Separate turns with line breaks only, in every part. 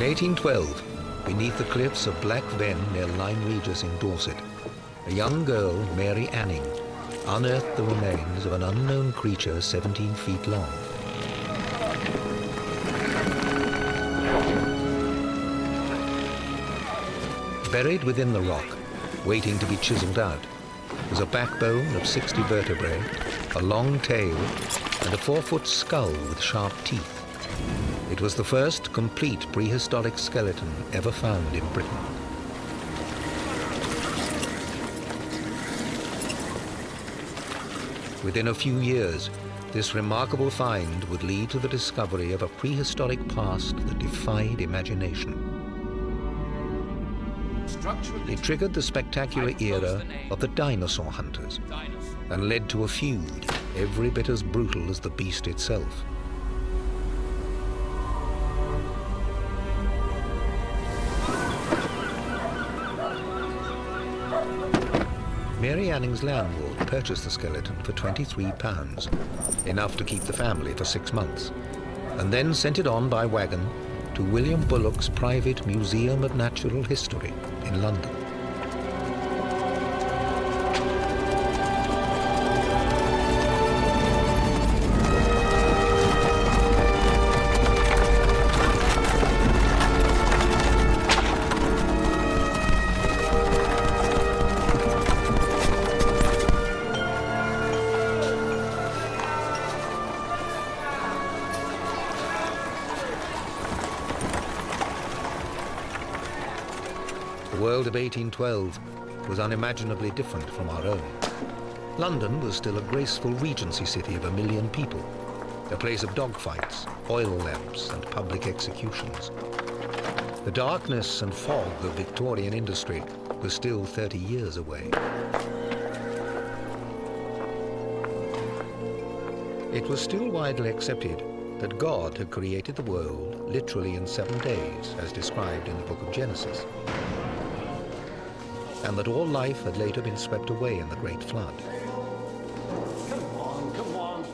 In 1812, beneath the cliffs of Black Ven near Lyme Regis in Dorset, a young girl, Mary Anning, unearthed the remains of an unknown creature 17 feet long. Buried within the rock, waiting to be chiseled out, was a backbone of 60 vertebrae, a long tail, and a 4-foot skull with sharp teeth. It was the first complete prehistoric skeleton ever found in Britain. Within a few years, this remarkable find would lead to the discovery of a prehistoric past that defied imagination. It triggered the spectacular era of the dinosaur hunters and led to a feud every bit as brutal as the beast itself. Mary Anning's landlord purchased the skeleton for £23, enough to keep the family for 6 months, and then sent it on by wagon to William Bullock's private Museum of Natural History in London. The world of 1812 was unimaginably different from our own. London was still a graceful regency city of 1 million people, a place of dogfights, oil lamps, and public executions. The darkness and fog of Victorian industry was still 30 years away. It was still widely accepted that God had created the world literally in 7 days, as described in the book of Genesis, and that all life had later been swept away in the Great Flood.
Come on.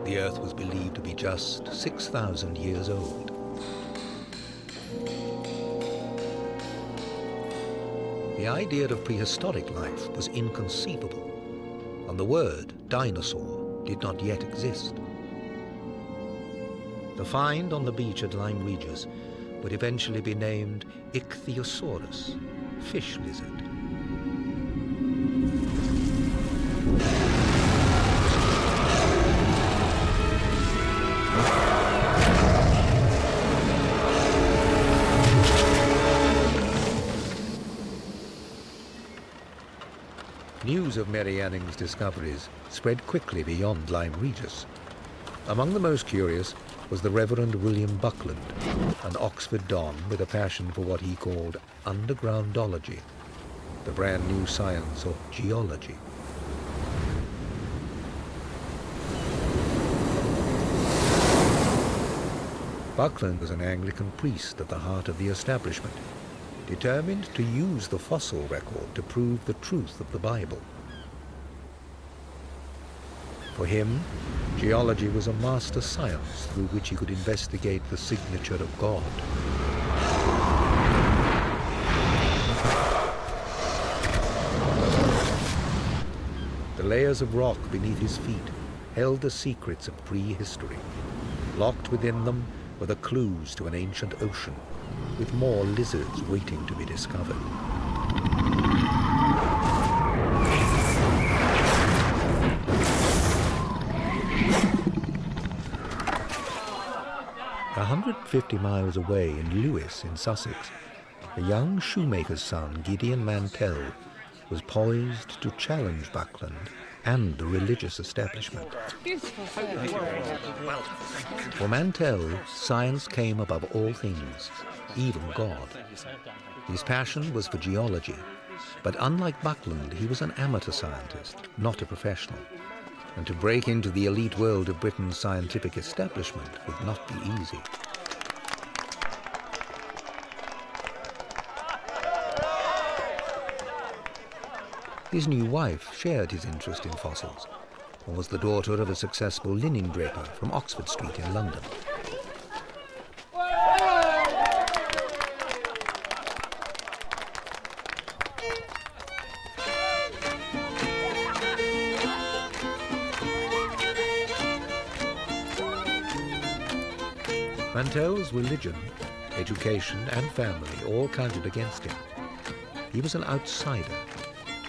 The Earth was believed to be just 6,000 years old. The idea of prehistoric life was inconceivable, and the word dinosaur did not yet exist. The find on the beach at Lyme Regis would eventually be named Ichthyosaurus, fish lizard. News of Mary Anning's discoveries spread quickly beyond Lyme Regis. Among the most curious was the Reverend William Buckland, an Oxford Don with a passion for what he called undergroundology, the brand new science of geology. Buckland was an Anglican priest at the heart of the establishment, determined to use the fossil record to prove the truth of the Bible. For him, geology was a master science through which he could investigate the signature of God. The layers of rock beneath his feet held the secrets of prehistory. Locked within them were the clues to an ancient ocean, with more lizards waiting to be discovered. 150 miles away in Lewes in Sussex, a young shoemaker's son, Gideon Mantel, was poised to challenge Buckland and the religious establishment. For Mantel, science came above all things, even God. His passion was for geology, but unlike Buckland, he was an amateur scientist, not a professional. And to break into the elite world of Britain's scientific establishment would not be easy. His new wife shared his interest in fossils, and was the daughter of a successful linen draper from Oxford Street in London. Mantel's religion, education and family all counted against him. He was an outsider,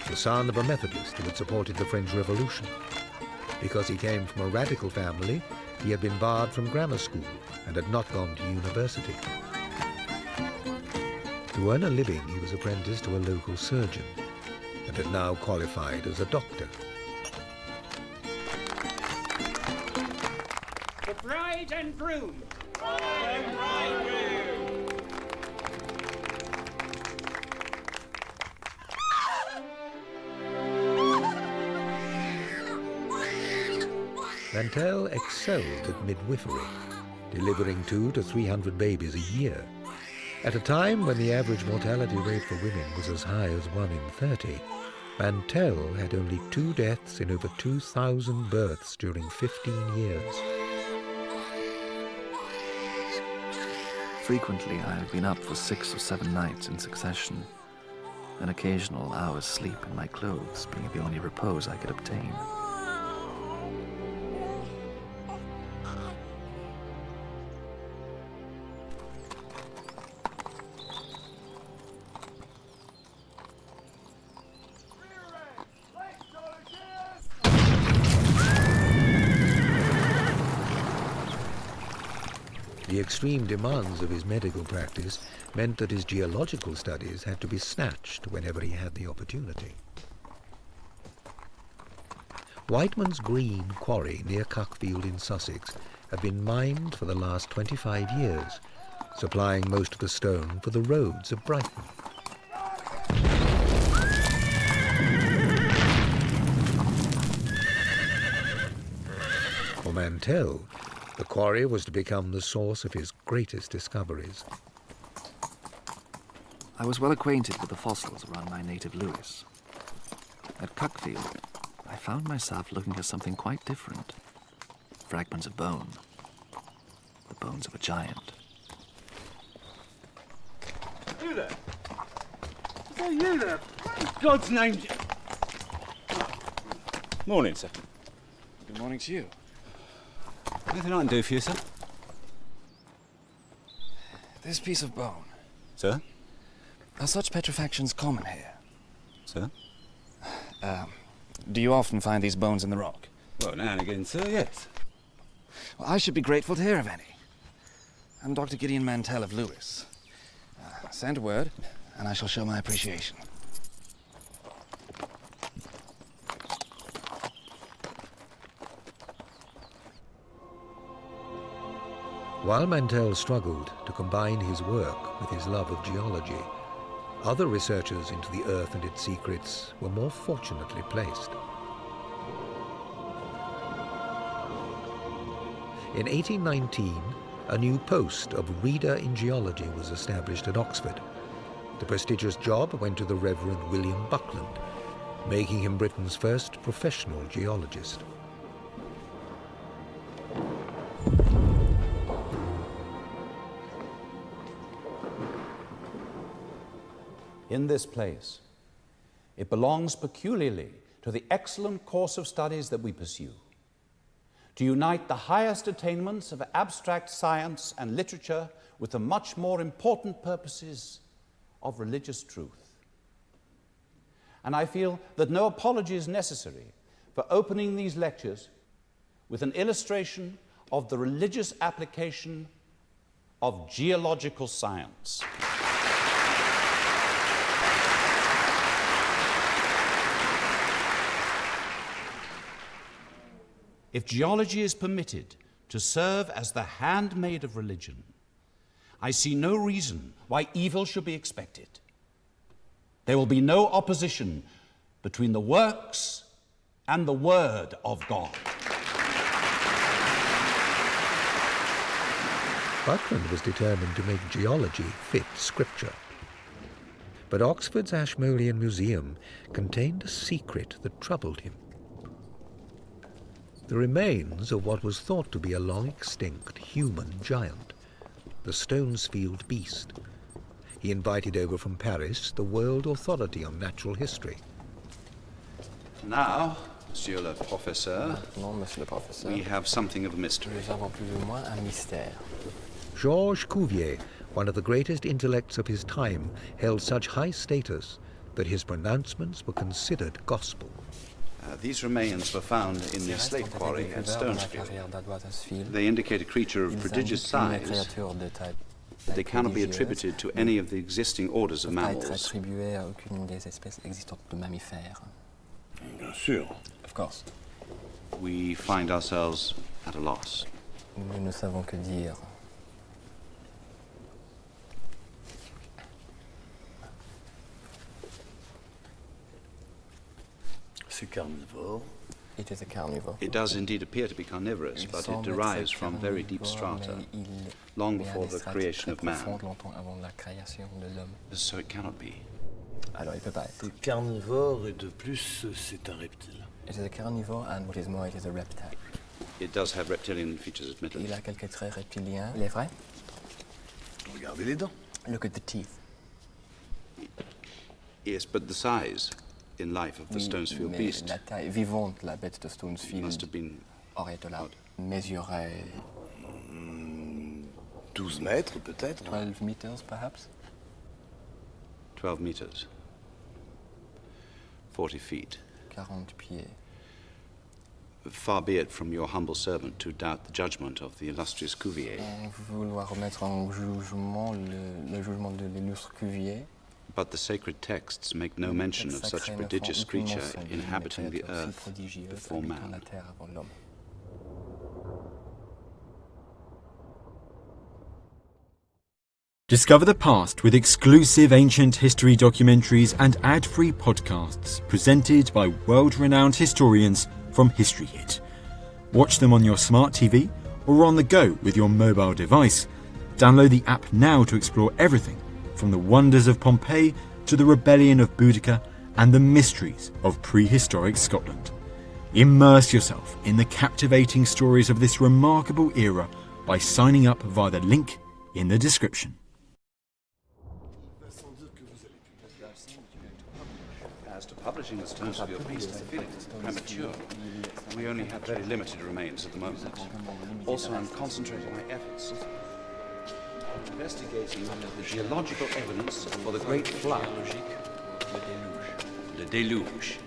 the son of a Methodist who had supported the French Revolution. Because he came from a radical family, he had been barred from grammar school and had not gone to university. To earn a living, he was apprenticed to a local surgeon and had now qualified as a doctor.
The bride and groom.
Mantel excelled at midwifery, delivering 200 to 300 babies a year. At a time when the average mortality rate for women was as high as 1 in 30, Mantel had only 2 deaths in over 2,000 births during 15 years.
Frequently, I have been up for 6 or 7 nights in succession, an occasional hour's sleep in my clothes being the only repose I could obtain.
The extreme demands of his medical practice meant that his geological studies had to be snatched whenever he had the opportunity. Whiteman's Green quarry near Cuckfield in Sussex had been mined for the last 25 years, supplying most of the stone for the roads of Brighton. For Mantel, the quarry was to become the source of his greatest discoveries.
I was well acquainted with the fossils around my native Lewis. At Cuckfield, I found myself looking for something quite different. Fragments of bone. The bones of a giant.
You there? Is that you there? In God's name.
Morning, sir.
Good morning to you.
Anything I can do for you, sir?
This piece of bone.
Sir?
Are such petrifactions common here?
Sir?
Do you often find these bones in the rock?
Well, now and again, sir, yes.
Well, I should be grateful to hear of any. I'm Dr. Gideon Mantel of Lewis. Send word, and I shall show my appreciation.
While Mantel struggled to combine his work with his love of geology, other researchers into the Earth and its secrets were more fortunately placed. In 1819, a new post of Reader in Geology was established at Oxford. The prestigious job went to the Reverend William Buckland, making him Britain's first professional geologist.
In this place, it belongs peculiarly to the excellent course of studies that we pursue, to unite the highest attainments of abstract science and literature with the much more important purposes of religious truth. And I feel that no apology is necessary for opening these lectures with an illustration of the religious application of geological science. If geology is permitted to serve as the handmaid of religion, I see no reason why evil should be expected. There will be no opposition between the works and the Word of God.
Buckland was determined to make geology fit Scripture. But Oxford's Ashmolean Museum contained a secret that troubled him. the remains of what was thought to be a long-extinct human giant, the Stonesfield beast. He invited over from Paris the World Authority on Natural History.
Now, Monsieur le Professeur,
Maintenant, monsieur le professeur,
we have something of a mystery.
nous avons plus ou moins un mystère.
Georges Cuvier, one of the greatest intellects of his time, held such high status that his pronouncements were considered gospel.
These remains were found in the slate quarry at Stonesfield. They indicate a creature of prodigious size. They cannot be attributed to any of the existing orders of mammals.
Bien sûr.
Of course.
We find ourselves at a loss.
Nous ne savons que dire.
C'est carnivore.
It is a carnivore.
It does indeed appear to be carnivorous, but it derives from very deep strata, long before the creation of man. So it cannot be.
Alors, il peut pas être.
C'est carnivore et de plus, c'est un reptile.
It is a carnivore and what is more, it is a reptile.
It does have reptilian features, admittedly.
Il a quelques traits reptiliens. Il est vrai?
Regardez les dents.
Look at the teeth.
Yes, but the size in life of the Stonesfield
mais
beast
la taille vivante, la bête de Stonesfield
must have been
aurait de là mesurait
12 mètres, peut-être.
12 meters, perhaps.
12 meters, 40 feet.
40 pieds.
Far be it from your humble servant to doubt the judgment of the illustrious Cuvier.
Vouloir remettre en jugement le jugement de l'illustre Cuvier.
But the sacred texts make no mention of such a prodigious creature inhabiting the earth before man.
Discover the past with exclusive ancient history documentaries and ad-free podcasts presented by world-renowned historians from History Hit. Watch them on your smart TV or on the go with your mobile device. Download the app now to explore everything from the wonders of Pompeii to the rebellion of Boudica and the mysteries of prehistoric Scotland. Immerse yourself in the captivating stories of this remarkable era by signing up via the link in the description.
As to publishing the Stonesfield beast, I feel it is premature. We only have very limited remains at the moment. Also, I'm concentrating my efforts investigating the geological evidence for the Great Flood. Le déluge.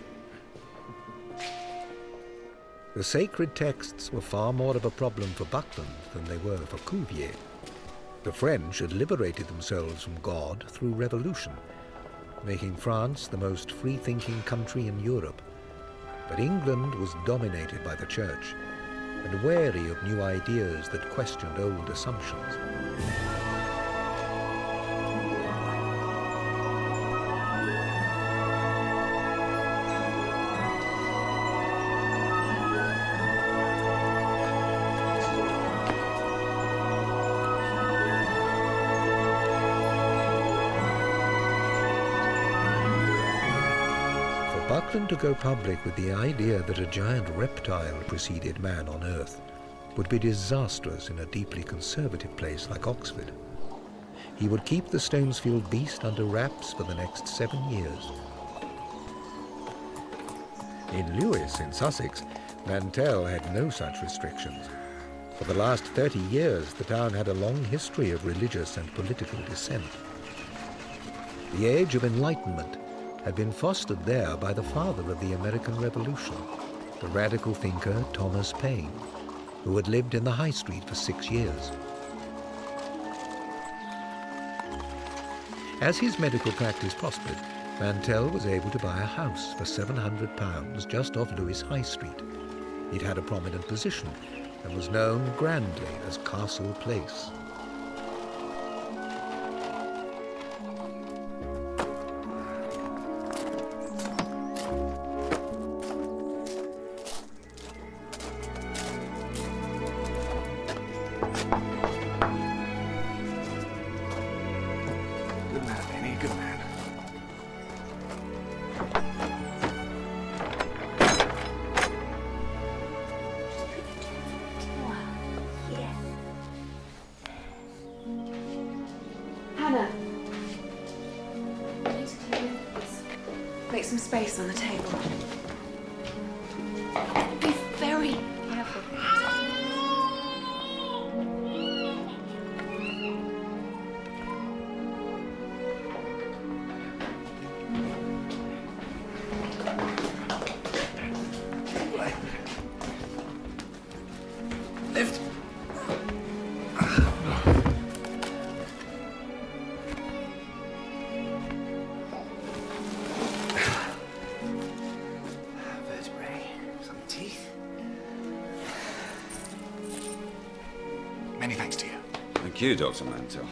The sacred texts were far more of a problem for Buckland than they were for Cuvier. The French had liberated themselves from God through revolution, making France the most free-thinking country in Europe. But England was dominated by the Church and wary of new ideas that questioned old assumptions. Buckland to go public with the idea that a giant reptile preceded man on Earth would be disastrous in a deeply conservative place like Oxford. He would keep the Stonesfield beast under wraps for the next 7 years. In Lewes, in Sussex, Mantel had no such restrictions. For the last 30 years, the town had a long history of religious and political dissent. The Age of Enlightenment had been fostered there by the father of the American Revolution, the radical thinker Thomas Paine, who had lived in the High Street for 6 years. As his medical practice prospered, Mantel was able to buy a house for £700 just off Lewes High Street. It had a prominent position and was known grandly as Castle Place.
Make some space on the table. Be very careful.
Lift. Vertebrae, some teeth. Many thanks to you.
Thank you, Dr. Mantel.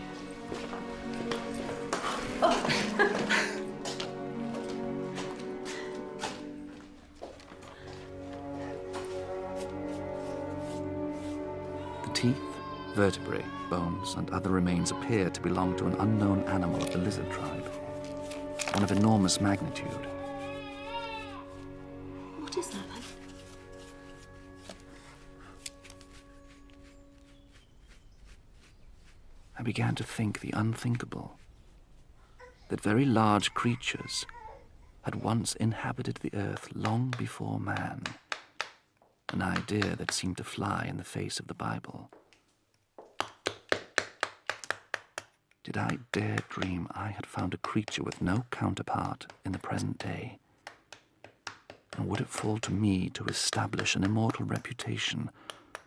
The teeth, vertebrae, bones, and other remains appear to belong to an unknown animal of the lizard tribe. One of enormous magnitude.
What is that?
I began to think the unthinkable. That very large creatures had once inhabited the earth long before man. An idea that seemed to fly in the face of the Bible. Did I dare dream I had found a creature with no counterpart in the present day? And would it fall to me to establish an immortal reputation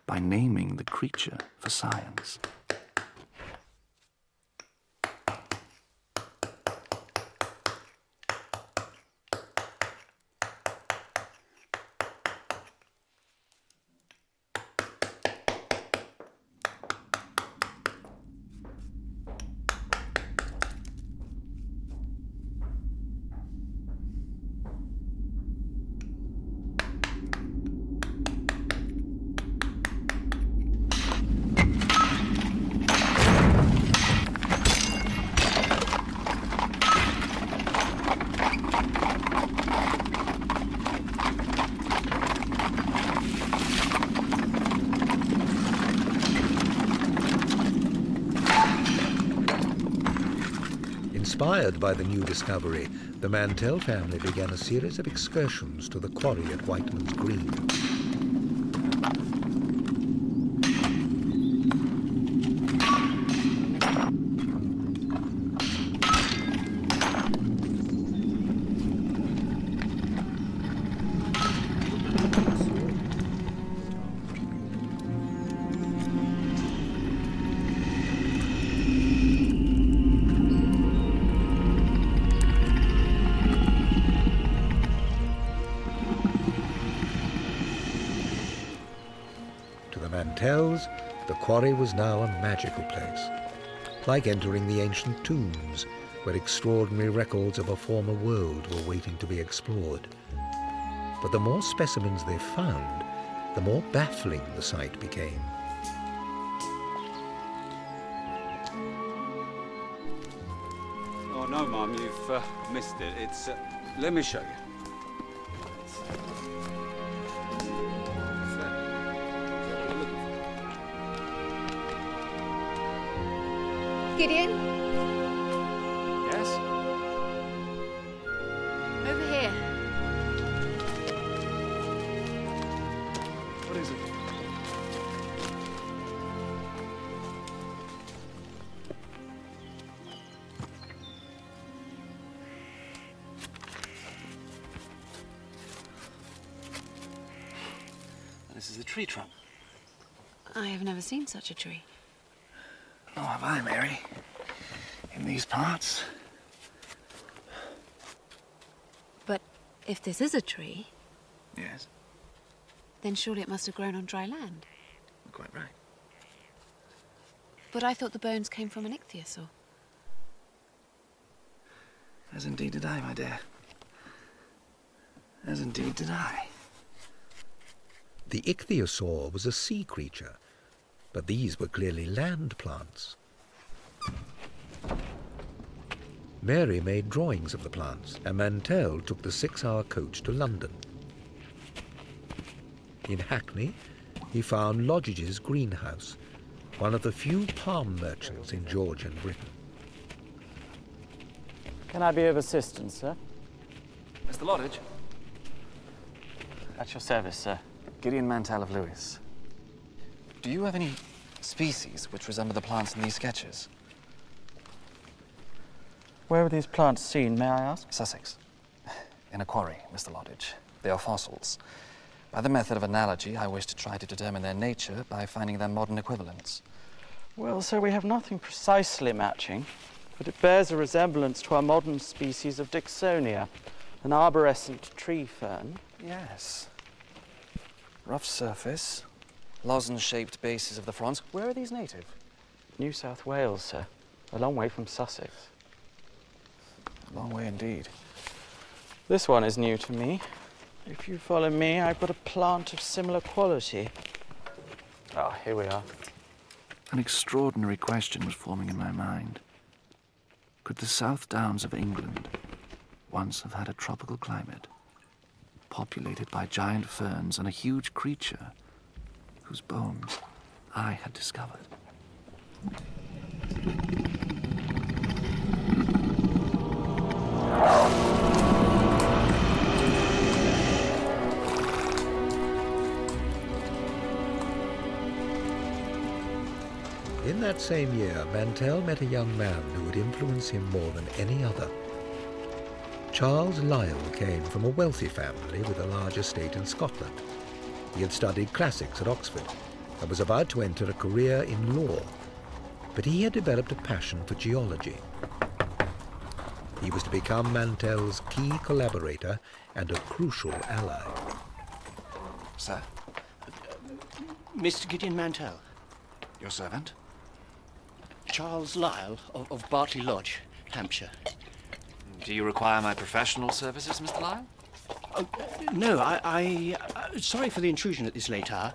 by naming the creature for science?
Inspired by the new discovery, the Mantel family began a series of excursions to the quarry at Whiteman's Green. Mantels, the quarry was now a magical place, like entering the ancient tombs where extraordinary records of a former world were waiting to be explored. But the more specimens they found, the more baffling the sight became.
Oh, no, Mum, you've missed it. It's... let me show you.
Gideon?
Yes?
Over here.
What is it? This is a tree trunk.
I have never seen such a tree.
Oh, have I, Mary? In these parts?
But if this is a tree,
Yes,
then surely it must have grown on dry land.
you're quite right.
But I thought the bones came from an ichthyosaur.
As indeed did I, my dear. As indeed did I.
The ichthyosaur was a sea creature, but these were clearly land plants. Mary made drawings of the plants, and Mantel took the 6-hour coach to London. In Hackney, he found Lodge's greenhouse, one of the few palm merchants in Georgian Britain.
Can I be of assistance, sir?
Mr. Loddage.
At your service, sir.
Gideon Mantel of Lewis. Do you have any species which resemble the plants in these sketches?
Where were these plants seen, may I ask?
Sussex. In a quarry, Mr. Loddage. They are fossils. By the method of analogy, I wish to try to determine their nature by finding their modern equivalents.
Well, sir, we have nothing precisely matching, but it bears a resemblance to our modern species of Dixonia, an arborescent tree fern.
Yes. Rough surface, lozenge-shaped bases of the fronds. Where are these native?
New South Wales, sir. A long way from Sussex.
A long way indeed.
This one is new to me. If you follow me, I've got a plant of similar quality. Ah, here we are.
An extraordinary question was forming in my mind. Could the South Downs of England once have had a tropical climate, populated by giant ferns and a huge creature whose bones I had discovered?
In that same year, Mantel met a young man who would influence him more than any other. Charles Lyell came from a wealthy family with a large estate in Scotland. He had studied classics at Oxford and was about to enter a career in law, but he had developed a passion for geology. He was to become Mantel's key collaborator and a crucial ally.
Sir,
Mr. Gideon Mantel.
your servant?
Charles Lyell of Berkeley Lodge, Hampshire.
Do you require my professional services, Mr. Lyell?
No, I sorry for the intrusion at this late hour.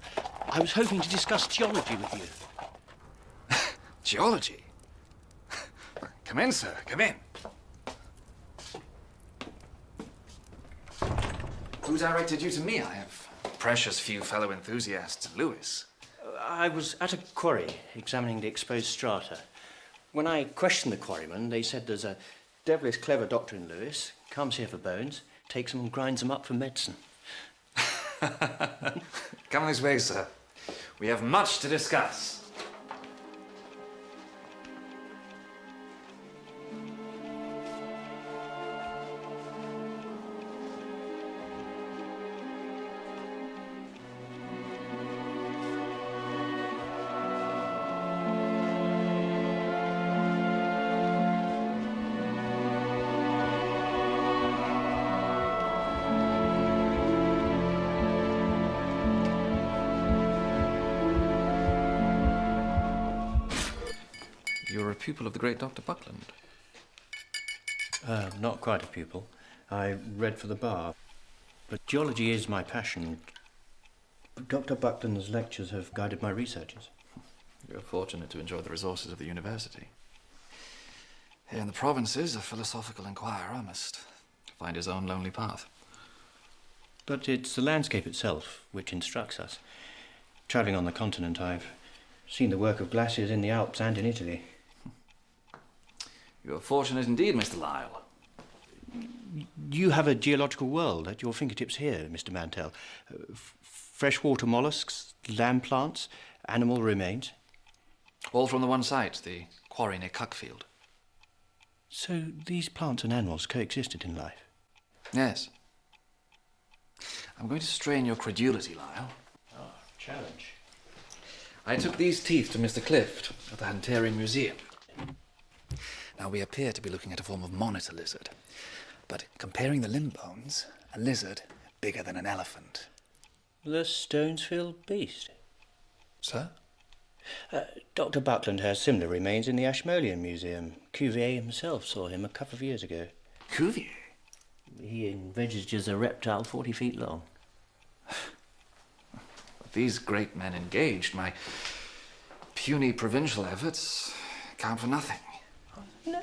I was hoping to discuss geology with you.
Geology? Come in, sir, come in. Who directed you to me? I have precious few fellow enthusiasts in Lewis.
I was at a quarry examining the exposed strata. When I questioned the quarryman, they said there's a devilish clever doctor in Lewis, comes here for bones, takes them and grinds them up for medicine.
Come this way, sir. We have much to discuss. You're a pupil of the great Dr. Buckland.
Not quite a pupil. I read for the bar. But geology is my passion. Dr. Buckland's lectures have guided my researches.
You're fortunate to enjoy the resources of the university. Here in the provinces, a philosophical inquirer must find his own lonely path.
But it's the landscape itself which instructs us. Travelling on the continent, I've seen the work of glaciers in the Alps and in Italy.
You're fortunate indeed, Mr. Lyell.
You have a geological world at your fingertips here, Mr. Mantel. Freshwater mollusks, land plants, animal remains.
All from the one site, the quarry near Cuckfield.
So these plants and animals coexisted in life?
Yes. I'm going to strain your credulity, Lyell.
Ah, challenge.
I took these teeth to Mr. Clift at the Hunterian Museum. Now, we appear to be looking at a form of monitor lizard, but comparing the limb bones, a lizard bigger than an elephant.
The Stonesfield beast?
Sir?
Dr. Buckland has similar remains in the Ashmolean Museum. Cuvier himself saw him a couple of years ago.
Cuvier?
He envisages a reptile 40 feet long.
These great men engaged. My puny provincial efforts count for nothing.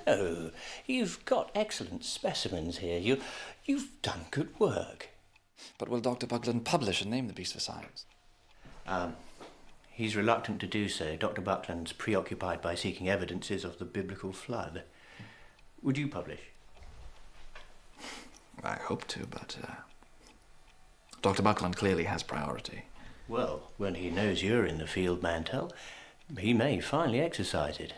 No, you've got excellent specimens here. You've done good work.
But will Dr. Buckland publish and name the beast for science?
He's reluctant to do so. Dr. Buckland's preoccupied by seeking evidences of the biblical flood. Would you publish?
I hope to, but Dr. Buckland clearly has priority.
Well, when he knows you're in the field, Mantel, he may finally exercise it.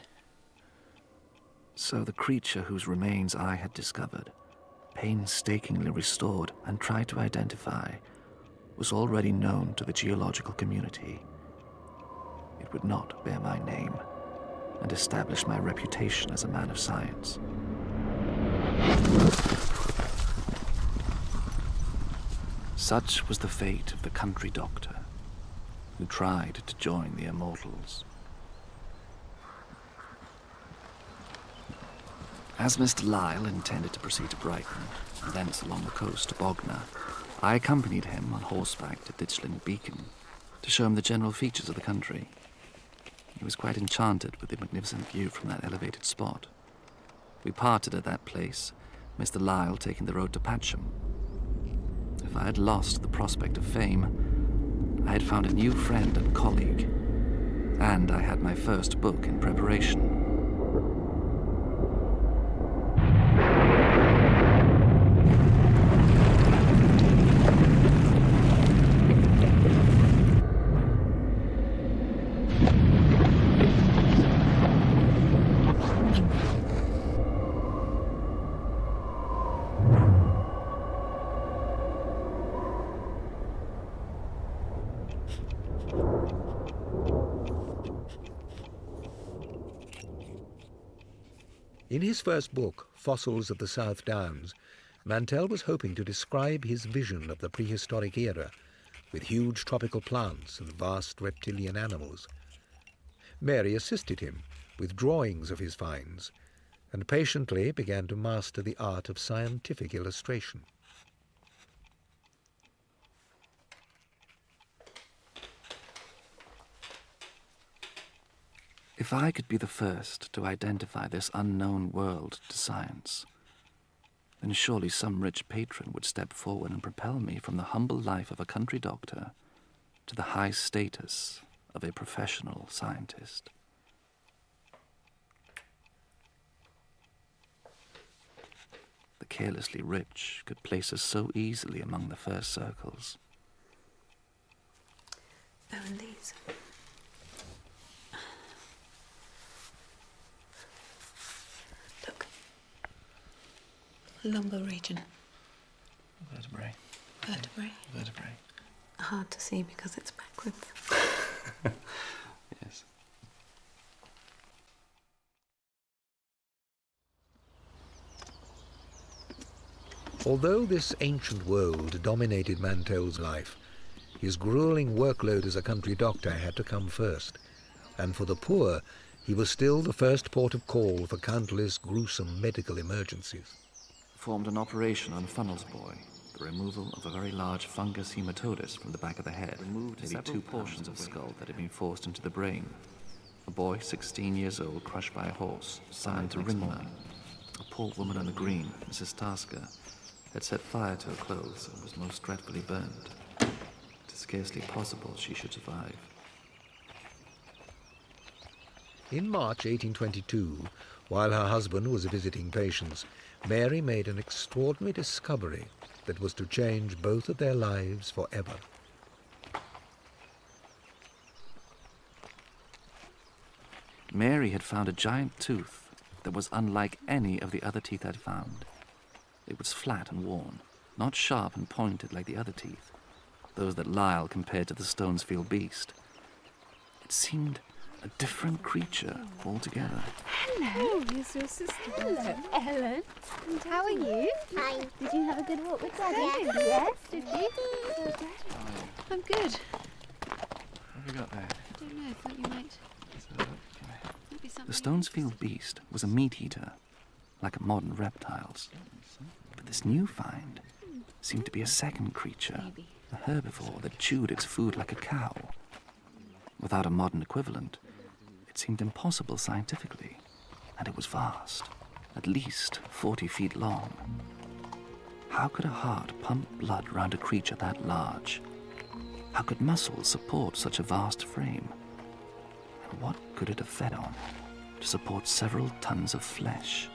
So the creature whose remains I had discovered, painstakingly restored and tried to identify, was already known to the geological community. It would not bear my name and establish my reputation as a man of science. Such was the fate of the country doctor, who tried to join the immortals. As Mr. Lyle intended to proceed to Brighton, and thence along the coast to Bognor, I accompanied him on horseback to Ditchling Beacon to show him the general features of the country. He was quite enchanted with the magnificent view from that elevated spot. We parted at that place, Mr. Lyle taking the road to Patcham. If I had lost the prospect of fame, I had found a new friend and colleague, and I had my first book in preparation.
In his first book, Fossils of the South Downs, Mantel was hoping to describe his vision of the prehistoric era, with huge tropical plants and vast reptilian animals. Mary assisted him with drawings of his finds, and patiently began to master the art of scientific illustration.
If I could be the first to identify this unknown world to science, then surely some rich patron would step forward and propel me from the humble life of a country doctor to the high status of a professional scientist. The carelessly rich could place us so easily among the first circles.
Oh, and these. Look. Lumbar region.
Vertebrae.
Vertebrae.
Vertebrae.
Hard to see because it's backwards.
Yes.
Although this ancient world dominated Mantel's life, his grueling workload as a country doctor had to come first, and for the poor, he was still the first port of call for countless gruesome medical emergencies.
Performed an operation on Funnel's boy, the removal of a very large fungus hematodes from the back of the head, removed maybe 2 portions of skull that had been forced into the brain. A boy 16 years old crushed by a horse, summoned to Ringmer. A poor woman on the green, Mrs. Tasker, had set fire to her clothes and was most dreadfully burned. It is scarcely possible she should survive.
In March 1822, while her husband was visiting patients, Mary made an extraordinary discovery that was to change both of their lives forever.
Mary had found a giant tooth that was unlike any of the other teeth I'd found. It was flat and worn, not sharp and pointed like the other teeth, those that Lyle compared to the Stonesfield beast. It seemed a different creature altogether.
Hello, here's your sister. Hello, Ellen. And how are you? Fine. Did you have a good walk with Daddy? Yes, did you?
I'm good.
What have you got there?
I don't know, thought you might. Maybe something.
The Stonesfield beast was a meat-eater, like modern reptiles. But this new find seemed to be a second creature, a herbivore that chewed its food like a cow. Without a modern equivalent, it seemed impossible scientifically, and it was vast, at least 40 feet long. How could a heart pump blood round a creature that large? How could muscles support such a vast frame? And what could it have fed on to support several tons of flesh?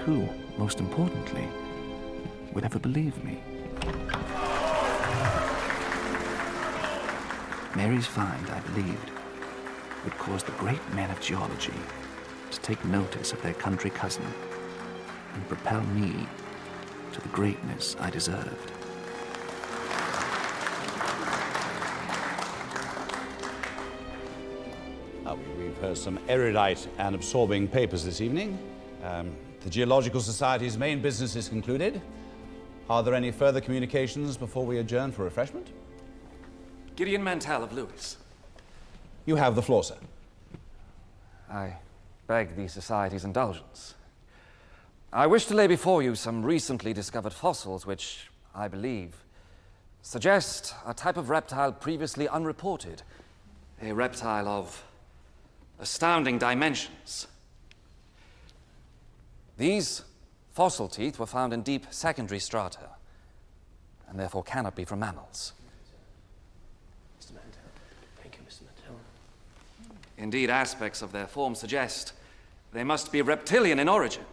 who, most importantly, would ever believe me? Mary's find, I believed, would cause the great men of geology to take notice of their country cousin and propel me to the greatness I deserved.
We've heard some erudite and absorbing papers this evening. The Geological Society's main business is concluded. Are there any further communications before we adjourn for refreshment?
Gideon Mantel of Lewis.
You have the floor, sir.
I beg the Society's indulgence. I wish to lay before you some recently discovered fossils which, I believe, suggest a type of reptile previously unreported. A reptile of astounding dimensions. These fossil teeth were found in deep secondary strata, and therefore cannot be from mammals.
Mr. Mantel. Thank you, Mr. Mantel.
Indeed, aspects of their form suggest they must be reptilian in origin.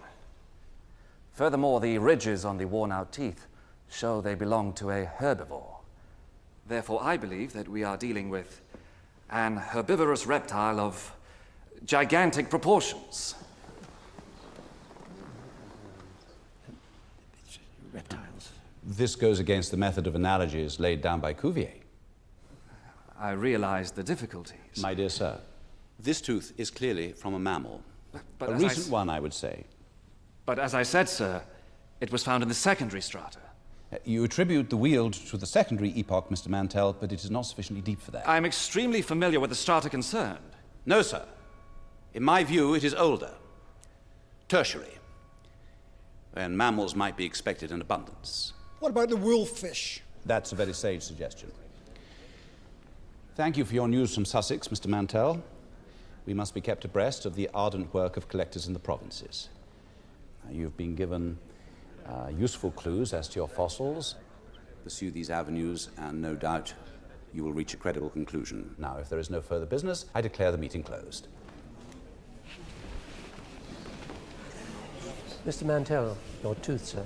Furthermore, the ridges on the worn-out teeth show they belong to a herbivore. Therefore, I believe that we are dealing with an herbivorous reptile of gigantic proportions.
Reptiles.
This goes against the method of analogies laid down by Cuvier.
I realize the difficulties.
My dear sir,
this tooth is clearly from a mammal.
But
a recent one, I would say.
But as I said, sir, it was found in the secondary strata.
You attribute the Weald to the secondary epoch, Mr. Mantel, but it is not sufficiently deep for that.
I'm extremely familiar with the strata concerned.
No, sir. In my view, it is older. Tertiary. When mammals might be expected in abundance.
What about the wolffish?
That's a very sage suggestion. Thank you for your news from Sussex, Mr. Mantel. We must be kept abreast of the ardent work of collectors in the provinces. You've been given useful clues as to your fossils.
Pursue these avenues, and no doubt you will reach a credible conclusion.
Now, if there is no further business, I declare the meeting closed.
Mr. Mantel, your tooth, sir.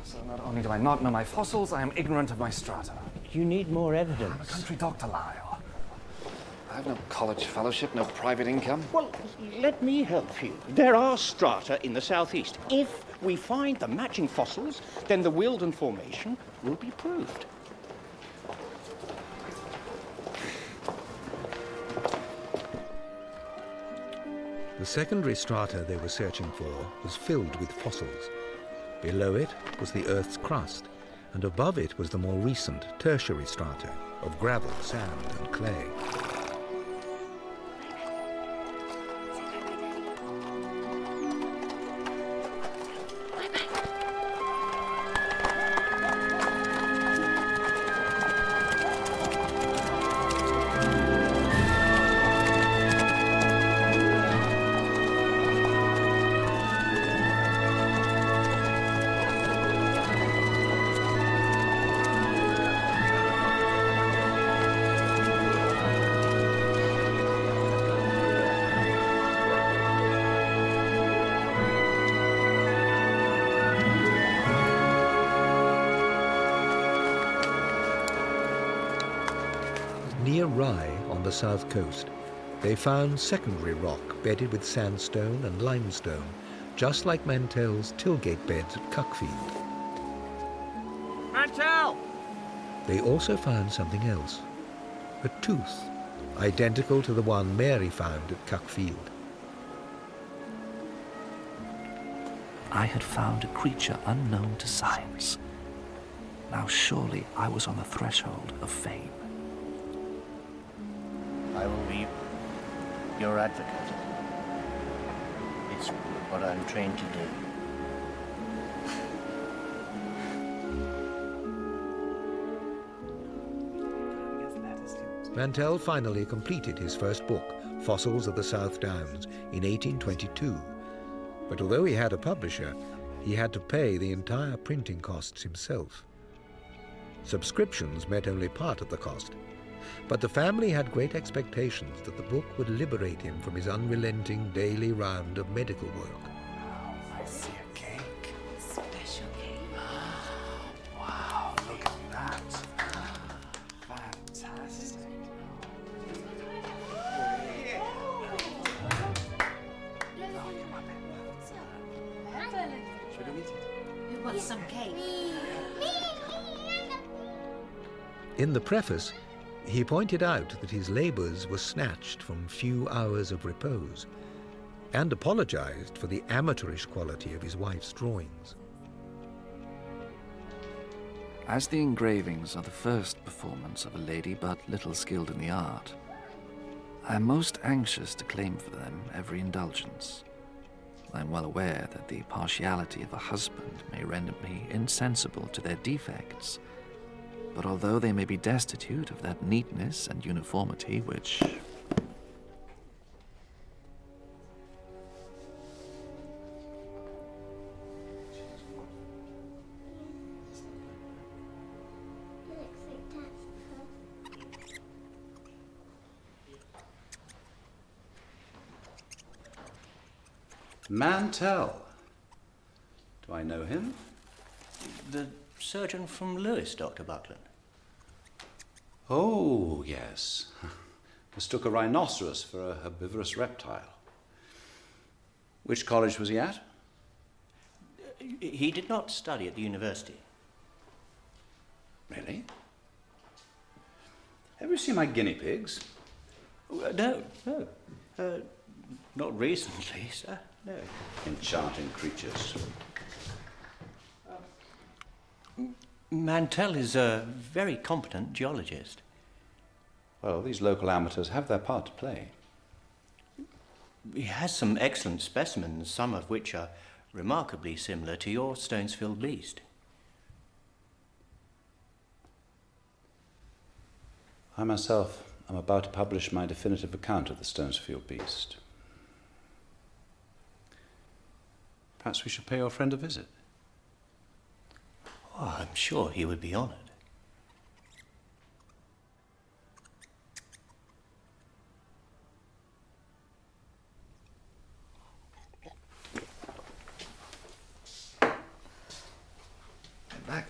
So not only do I not know my fossils, I am ignorant of my strata.
You need more evidence.
I'm a country doctor, Lyle. I have no college fellowship, no private income.
Well, let me help you. There are strata in the southeast. If we find the matching fossils, then the Wealden Formation will be proved.
The secondary strata they were searching for was filled with fossils. Below it was the Earth's crust, and above it was the more recent tertiary strata of gravel, sand, and clay. Near Rye, on the south coast, they found secondary rock bedded with sandstone and limestone, just like Mantel's Tillgate beds at Cuckfield.
Mantel!
They also found something else, a tooth, identical to the one Mary found at Cuckfield.
I had found a creature unknown to science. Now surely I was on the threshold of fame.
I will be your advocate. It's what I'm trained to do.
Mantel finally completed his first book, Fossils of the South Downs, in 1822. But although he had a publisher, he had to pay the entire printing costs himself. Subscriptions met only part of the cost, but the family had great expectations that the book would liberate him from his unrelenting daily round of medical work.
I see a cake.
Special cake.
Wow, look at that. Fantastic. Should we go eat it?
Who wants some cake?
In the preface, he pointed out that his labours were snatched from few hours of repose, and apologised for the amateurish quality of his wife's drawings.
As the engravings are the first performance of a lady but little skilled in the art, I am most anxious to claim for them every indulgence. I am well aware that the partiality of a husband may render me insensible to their defects, but although they may be destitute of that neatness and uniformity which...
Mantel. Do I know him?
The surgeon from Lewis, Dr. Buckland.
Oh, yes. Mistook a rhinoceros for a herbivorous reptile. Which college was he at?
He did not study at the university.
Really? Have you seen my guinea pigs?
No. Not recently, sir. No.
Enchanting creatures.
Mantel is a very competent geologist.
Well, these local amateurs have their part to play.
He has some excellent specimens, some of which are remarkably similar to your Stonesfield beast.
I myself am about to publish my definitive account of the Stonesfield beast. Perhaps we should pay your friend a visit.
Oh, I'm sure he would be honoured.
Get back.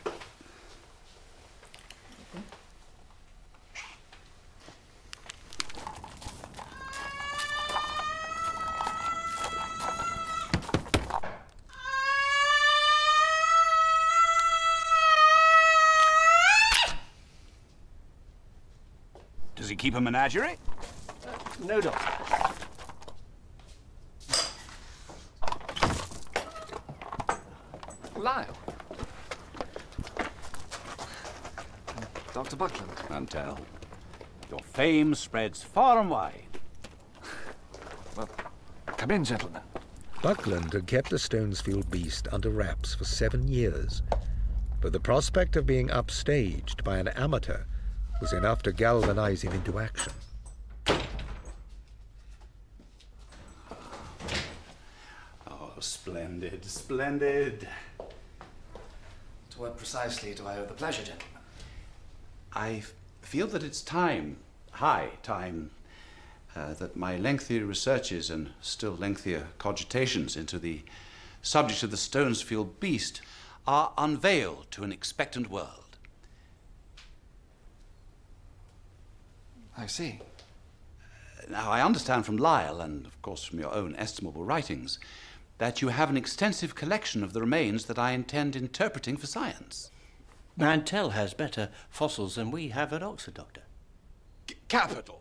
Does he keep a menagerie?
No, Doctor.
Lyle. Dr. Buckland.
Mantel. Your fame spreads far and wide.
Well, come in, gentlemen.
Buckland had kept the Stonesfield beast under wraps for 7 years, but the prospect of being upstaged by an amateur was enough to galvanize him into action.
Oh, splendid, splendid.
To what precisely do I owe the pleasure, gentlemen?
I feel that it's time, high time, that my lengthy researches and still lengthier cogitations into the subject of the Stonesfield beast are unveiled to an expectant world.
I see.
Now, I understand from Lyle, and of course from your own estimable writings, that you have an extensive collection of the remains that I intend interpreting for science.
Mantel has better fossils than we have at Oxford, Doctor.
Capital.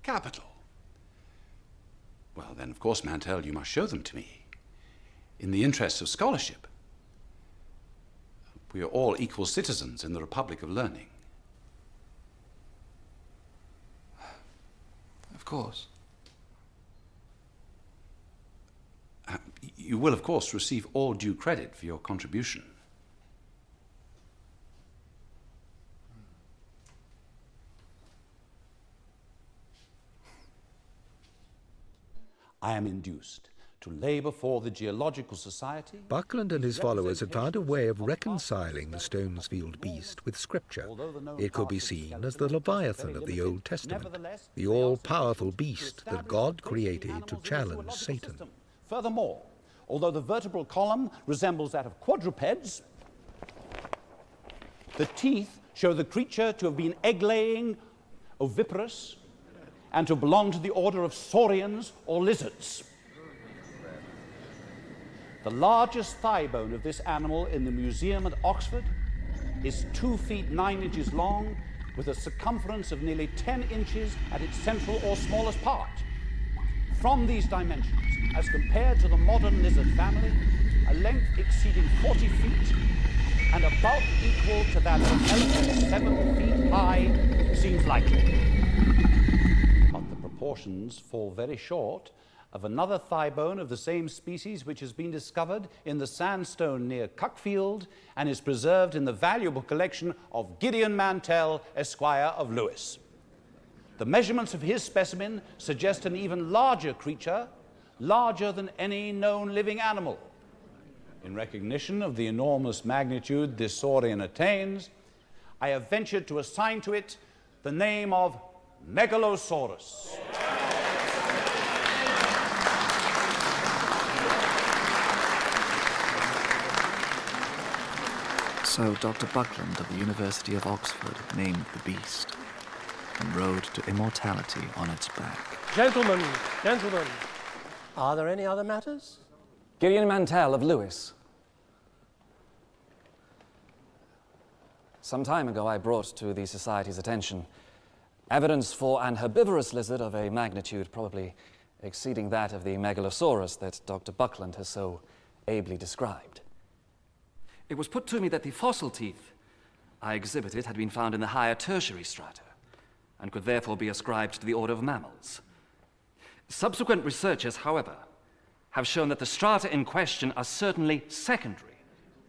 Capital. Well, then, of course, Mantel, you must show them to me. In the interests of scholarship. We are all equal citizens in the Republic of Learning.
Of course.
You will, of course, receive all due credit for your contribution. I am induced
to lay before the Geological Society.
Buckland and his followers had found a way of reconciling the Stonesfield beast with scripture. It could be seen as the Leviathan of the Old Testament, the all-powerful beast that God created to challenge Satan.
Furthermore, although the vertebral column resembles that of quadrupeds, the teeth show the creature to have been egg-laying, oviparous, and to belong to the order of saurians or lizards. The largest thigh bone of this animal in the museum at Oxford is 2 feet 9 inches long, with a circumference of nearly 10 inches at its central or smallest part. From these dimensions, as compared to the modern lizard family, a length exceeding 40 feet and a bulk equal to that of an elephant 7 feet high seems likely. But the proportions fall very short of another thigh bone of the same species which has been discovered in the sandstone near Cuckfield and is preserved in the valuable collection of Gideon Mantel, Esquire of Lewis. The measurements of his specimen suggest an even larger creature, larger than any known living animal. In recognition of the enormous magnitude this saurian attains, I have ventured to assign to it the name of Megalosaurus.
So Dr. Buckland of the University of Oxford named the beast and rode to immortality on its back.
Gentlemen, are there any other matters?
Gideon Mantel of Lewis. Some time ago I brought to the Society's attention evidence for an herbivorous lizard of a magnitude probably exceeding that of the Megalosaurus that Dr. Buckland has so ably described. It was put to me that the fossil teeth I exhibited had been found in the higher tertiary strata and could therefore be ascribed to the order of mammals. Subsequent researchers, however, have shown that the strata in question are certainly secondary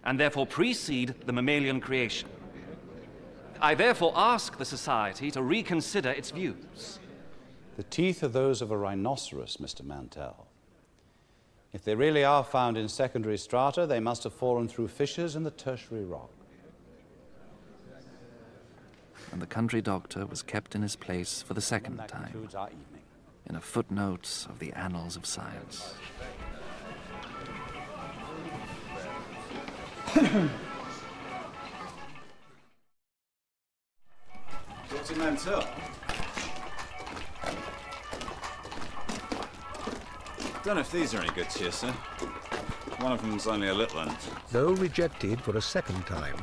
and therefore precede the mammalian creation. I therefore ask the Society to reconsider its views.
The teeth are those of a rhinoceros, Mr. Mantel. If they really are found in secondary strata, they must have fallen through fissures in the tertiary rock.
And the country doctor was kept in his place for the second time, in a footnote of the annals of science.
Dr. Mantel.
Don't know if these are any good to you, sir. One of them's only a little one.
Though rejected for a second time,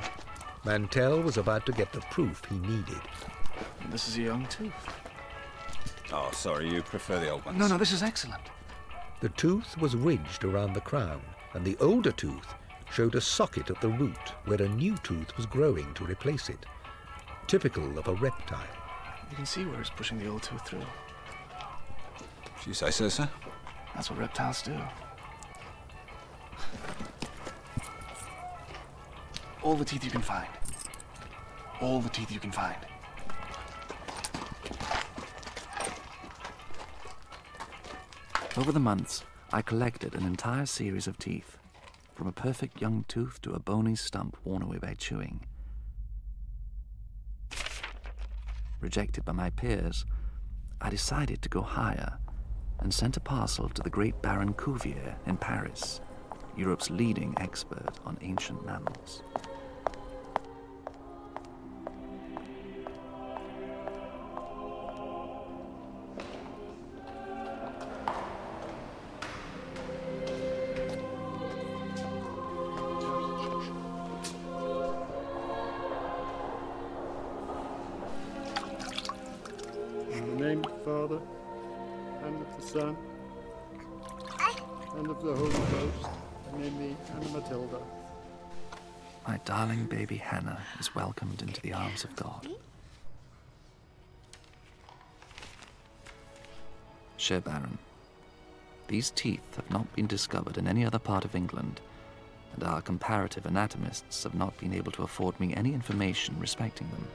Mantel was about to get the proof he needed.
This is a young tooth.
Oh, sorry, you prefer the old ones.
No, this is excellent.
The tooth was ridged around the crown, and the older tooth showed a socket at the root where a new tooth was growing to replace it, typical of a reptile.
You can see where it's pushing the old tooth through.
If you say so, sir.
That's what reptiles do. All the teeth you can find. All the teeth you can find. Over the months, I collected an entire series of teeth, from a perfect young tooth to a bony stump worn away by chewing. Rejected by my peers, I decided to go higher and sent a parcel to the great Baron Cuvier in Paris, Europe's leading expert on ancient mammals.
In the name of the Father, and of the Son, and of the Holy Ghost, and in me, and Matilda.
My darling baby Hannah is welcomed into the arms of God. Cher Baron, these teeth have not been discovered in any other part of England, and our comparative anatomists have not been able to afford me any information respecting them.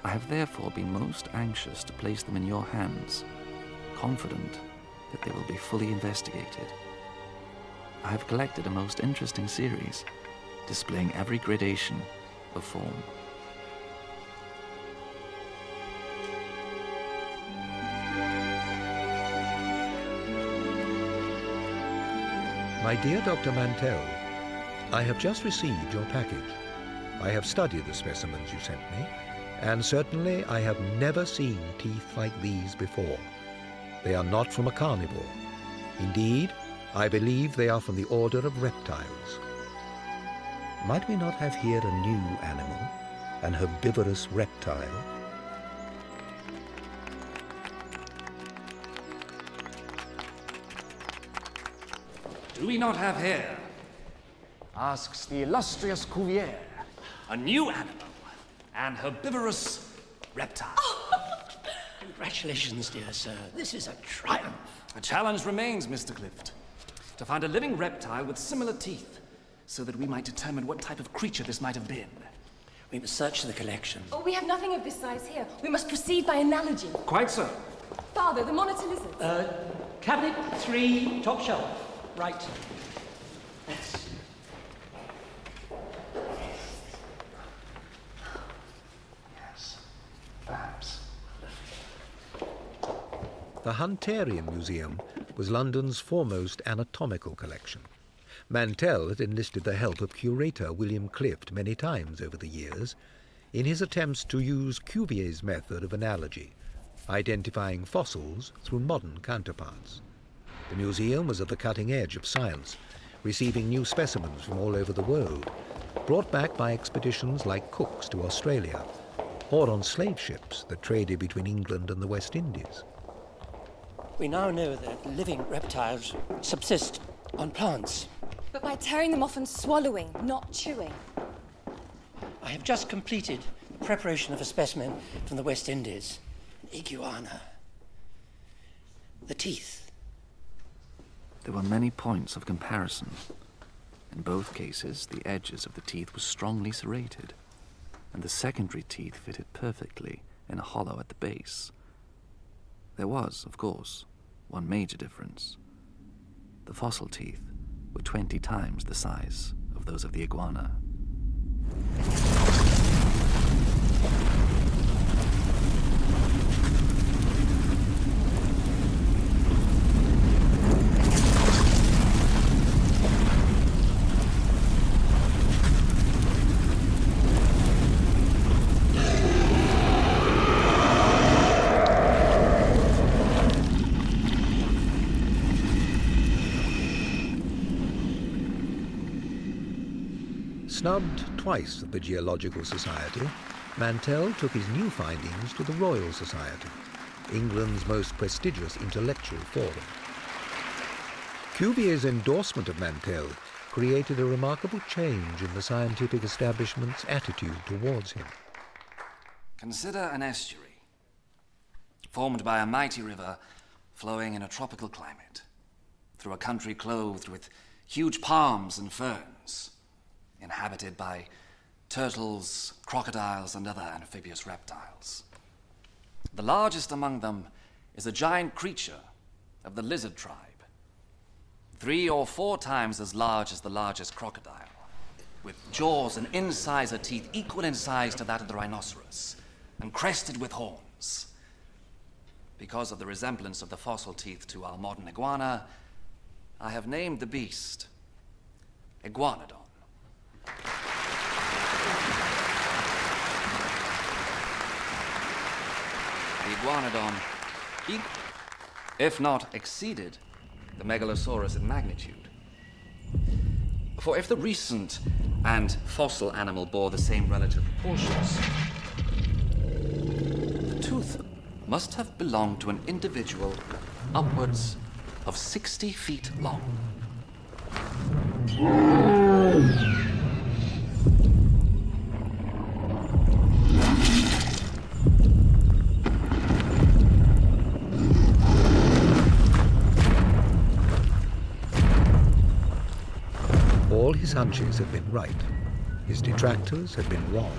I have therefore been most anxious to place them in your hands, confident that they will be fully investigated. I have collected a most interesting series, displaying every gradation of form.
My dear Dr. Mantel, I have just received your package. I have studied the specimens you sent me, and certainly I have never seen teeth like these before. They are not from a carnivore. Indeed, I believe they are from the order of reptiles. Might we not have here a new animal, an herbivorous reptile?
Do we not have here, asks the illustrious Cuvier, a new animal, an herbivorous reptile?
Congratulations, dear sir. This is a triumph.
A challenge remains, Mr. Clift, to find a living reptile with similar teeth, so that we might determine what type of creature this might have been.
We must search the collection.
Oh, we have nothing of this size here. We must proceed by analogy.
Quite so.
Father, the monitor lizards.
Cabinet 3, top shelf. Right.
Yes.
Perhaps.
The Hunterian Museum was London's foremost anatomical collection. Mantel had enlisted the help of curator William Clift many times over the years in his attempts to use Cuvier's method of analogy, identifying fossils through modern counterparts. The museum was at the cutting edge of science, receiving new specimens from all over the world, brought back by expeditions like Cook's to Australia, or on slave ships that traded between England and the West Indies.
We now know that living reptiles subsist on plants.
But by tearing them off and swallowing, not chewing.
I have just completed the preparation of a specimen from the West Indies, an iguana. The teeth.
There were many points of comparison. In both cases, the edges of the teeth were strongly serrated, and the secondary teeth fitted perfectly in a hollow at the base. There was, of course, one major difference. The fossil teeth were 20 times the size of those of the iguana.
Snubbed twice at the Geological Society, Mantel took his new findings to the Royal Society, England's most prestigious intellectual forum. Cuvier's endorsement of Mantel created a remarkable change in the scientific establishment's attitude towards him.
Consider an estuary, formed by a mighty river flowing in a tropical climate, through a country clothed with huge palms and ferns, inhabited by turtles, crocodiles, and other amphibious reptiles. The largest among them is a giant creature of the lizard tribe, 3 or 4 times as large as the largest crocodile, with jaws and incisor teeth equal in size to that of the rhinoceros, and crested with horns. Because of the resemblance of the fossil teeth to our modern iguana, I have named the beast Iguanodon. The Iguanodon, if not exceeded, the Megalosaurus in magnitude. For if the recent and fossil animal bore the same relative proportions, the tooth must have belonged to an individual upwards of 60 feet long.
All his hunches had been right. His detractors had been wrong.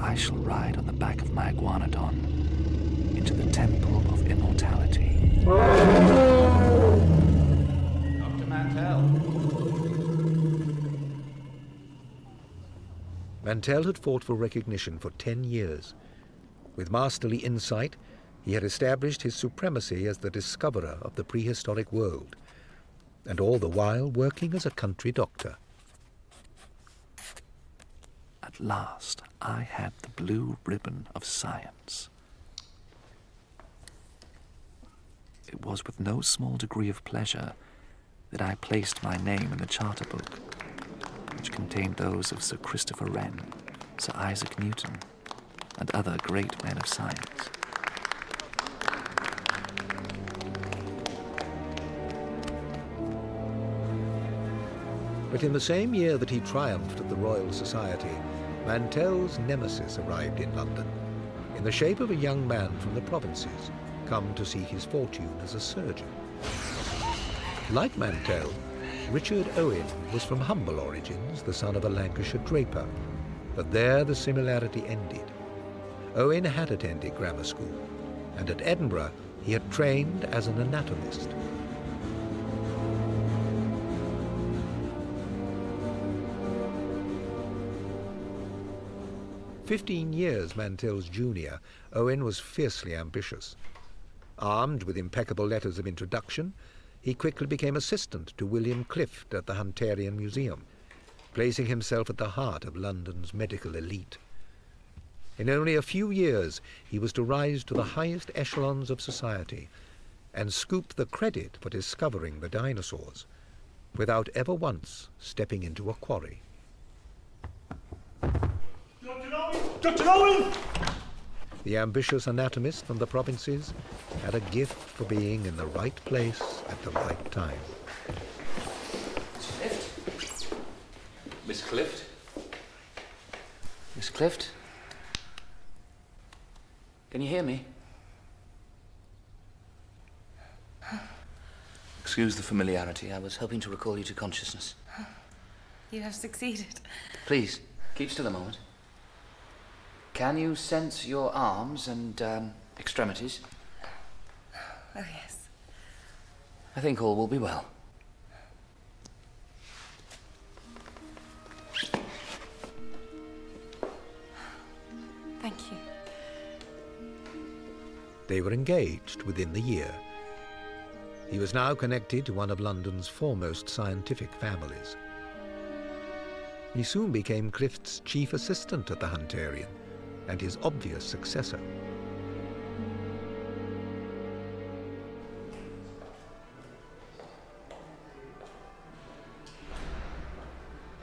I I shall ride on the back of my Iguanodon into the Temple of Immortality.
Dr. Mantel.
Mantel had fought for recognition for 10 years. With masterly insight, he had established his supremacy as the discoverer of the prehistoric world, and all the while working as a country doctor.
At last, I had the blue ribbon of science. It was with no small degree of pleasure that I placed my name in the charter book, which contained those of Sir Christopher Wren, Sir Isaac Newton, and other great men of science.
But in the same year that he triumphed at the Royal Society, Mantel's nemesis arrived in London, in the shape of a young man from the provinces, come to seek his fortune as a surgeon. Like Mantel, Richard Owen was from humble origins, the son of a Lancashire draper, but there the similarity ended. Owen had attended grammar school, and at Edinburgh he had trained as an anatomist. "15 years Mantel's junior, Owen was fiercely ambitious. Armed with impeccable letters of introduction, he quickly became assistant to William Clift at the Hunterian Museum, placing himself at the heart of London's medical elite. In only a few years, he was to rise to the highest echelons of society and scoop the credit for discovering the dinosaurs, without ever once stepping into a quarry.
Dr. Owen!
The ambitious anatomist from the provinces had a gift for being in the right place at the right time.
Clift? Miss Clift? Miss Clift? Can you hear me? Excuse the familiarity. I was hoping to recall you to consciousness.
You have succeeded.
Please, keep still a moment. Can you sense your arms and extremities?
Oh, yes.
I think all will be well.
Thank you.
They were engaged within the year. He was now connected to one of London's foremost scientific families. He soon became Clift's chief assistant at the Hunterian, and his obvious successor.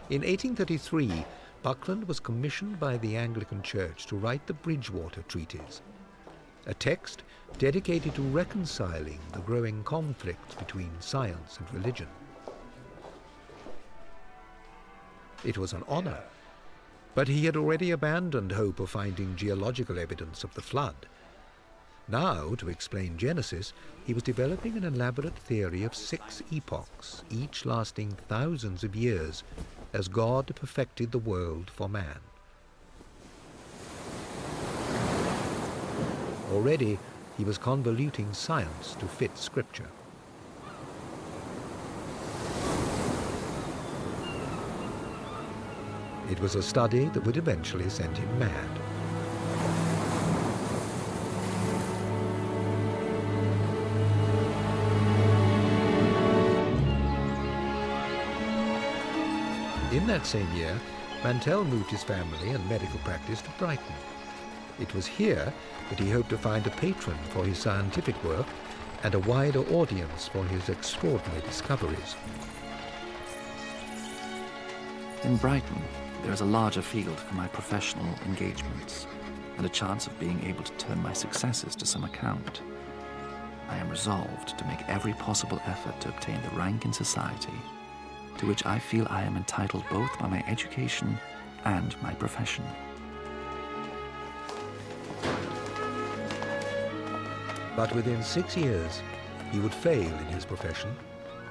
In 1833, Buckland was commissioned by the Anglican Church to write the Bridgewater Treatise, a text dedicated to reconciling the growing conflict between science and religion. It was an honor, but he had already abandoned hope of finding geological evidence of the flood. Now, to explain Genesis, he was developing an elaborate theory of 6 epochs, each lasting thousands of years, as God perfected the world for man. Already, he was convoluting science to fit Scripture. It was a study that would eventually send him mad. In that same year, Mantel moved his family and medical practice to Brighton. It was here that he hoped to find a patron for his scientific work and a wider audience for his extraordinary discoveries.
In Brighton, there is a larger field for my professional engagements and a chance of being able to turn my successes to some account. I am resolved to make every possible effort to obtain the rank in society to which I feel I am entitled both by my education and my profession.
But within 6 years, he would fail in his profession,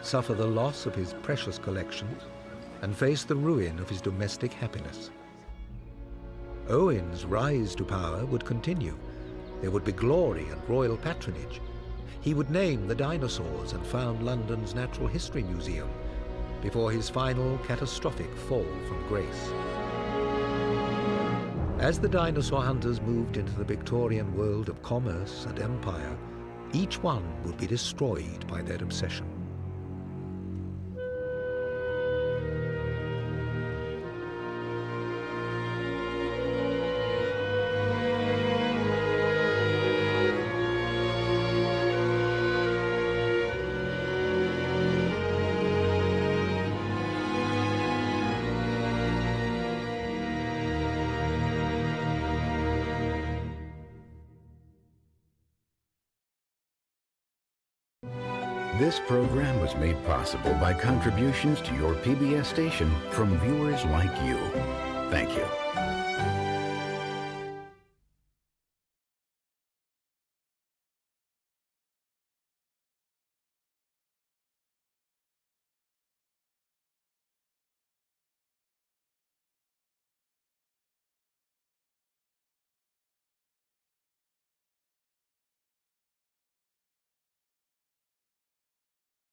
suffer the loss of his precious collections, and face the ruin of his domestic happiness. Owen's rise to power would continue. There would be glory and royal patronage. He would name the dinosaurs and found London's Natural History Museum before his final catastrophic fall from grace. As the dinosaur hunters moved into the Victorian world of commerce and empire, each one would be destroyed by their obsession.
This program was made possible by contributions to your PBS station from viewers like you. Thank you.